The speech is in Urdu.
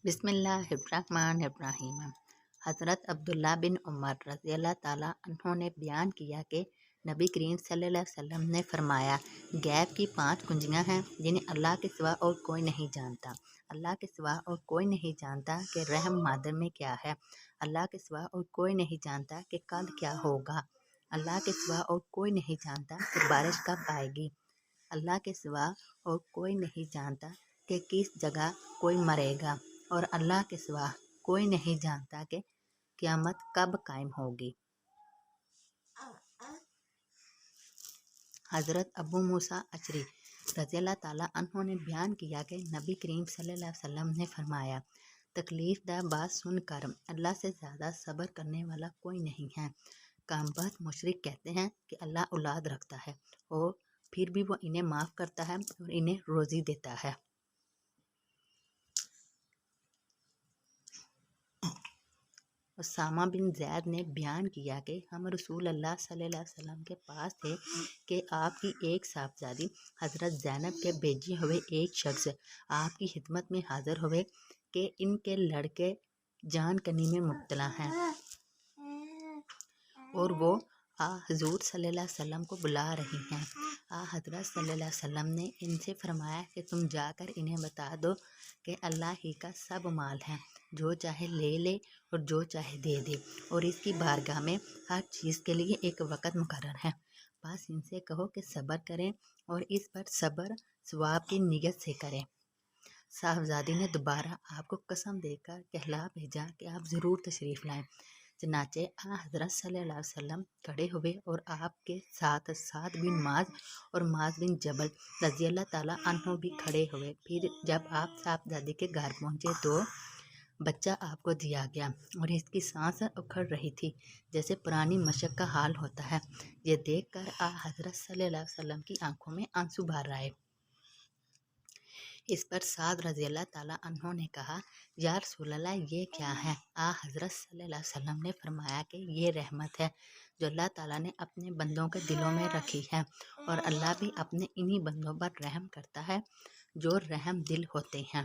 بسم اللہ الرحمن الرحیم۔ حضرت عبداللہ بن عمر رضی اللہ تعالیٰ عنہ نے بیان کیا کہ نبی کریم صلی اللہ علیہ وسلم نے فرمایا، غیب کی 5 کنجیاں ہیں جنہیں اللہ کے سوا اور کوئی نہیں جانتا۔ اللہ کے سوا اور کوئی نہیں جانتا کہ رحم مادر میں کیا ہے۔ اللہ کے سوا اور کوئی نہیں جانتا کہ کل کیا ہوگا۔ اللہ کے سوا اور کوئی نہیں جانتا کہ بارش کب آئے گی۔ اللہ کے سوا اور کوئی نہیں جانتا کہ کس جگہ کوئی مرے گا، اور اللہ کے سوا کوئی نہیں جانتا کہ قیامت کب قائم ہوگی۔ حضرت ابو موسیٰ اشعری رضی اللہ تعالیٰ عنہ نے بیان کیا کہ نبی کریم صلی اللہ علیہ وسلم نے فرمایا، تکلیف دہ بات سن کر اللہ سے زیادہ صبر کرنے والا کوئی نہیں ہے۔ کام بخت مشرک کہتے ہیں کہ اللہ اولاد رکھتا ہے اور پھر بھی وہ انہیں معاف کرتا ہے اور انہیں روزی دیتا ہے۔ اسامہ بن زید نے بیان کیا کہ ہم رسول اللہ صلی اللہ علیہ وسلم کے پاس تھے کہ آپ کی ایک صاحبزادی حضرت زینب کے بھیجے ہوئے ایک شخص آپ کی خدمت میں حاضر ہوئے کہ ان کے لڑکے جان کنی میں مبتلا ہیں اور وہ حضور صلی اللہ علیہ وسلم کو بلا رہی ہیں۔ حضرت صلی اللہ علیہ وسلم نے ان سے فرمایا کہ تم جا کر انہیں بتا دو کہ اللہ ہی کا سب مال ہے، جو چاہے لے لے اور جو چاہے دے دے، اور اس کی بارگاہ میں ہر چیز کے لیے ایک وقت مقرر ہے۔ بس ان سے کہو کہ صبر کریں اور اس پر صبر ثواب کی نیت سے کریں۔ صاحبزادی نے دوبارہ آپ کو قسم دے کر کہلا بھیجا کہ آپ ضرور تشریف لائیں۔ چنانچہ حضرت صلی اللہ علیہ وسلم کھڑے ہوئے اور آپ کے ساتھ سعد بن معاذ اور معاذ بن جبل رضی اللہ تعالیٰ عنہ بھی کھڑے ہوئے۔ پھر جب آپ صاحبزادی کے گھر پہنچے تو بچہ آپ کو دیا گیا اور اس کی سانس اکھڑ رہی تھی جیسے پرانی مشق کا حال ہوتا ہے۔ یہ دیکھ کر حضرت صلی اللہ علیہ وسلم کی آنکھوں میں آنسو بھر آئے۔ اس پر سعد رضی اللہ تعالیٰ عنہ نے کہا، یا رسول اللہ یہ کیا ہے؟ حضرت صلی اللہ علیہ وسلم نے فرمایا کہ یہ رحمت ہے جو اللہ تعالیٰ نے اپنے بندوں کے دلوں میں رکھی ہے، اور اللہ بھی اپنے انہی بندوں پر رحم کرتا ہے جو رحم دل ہوتے ہیں۔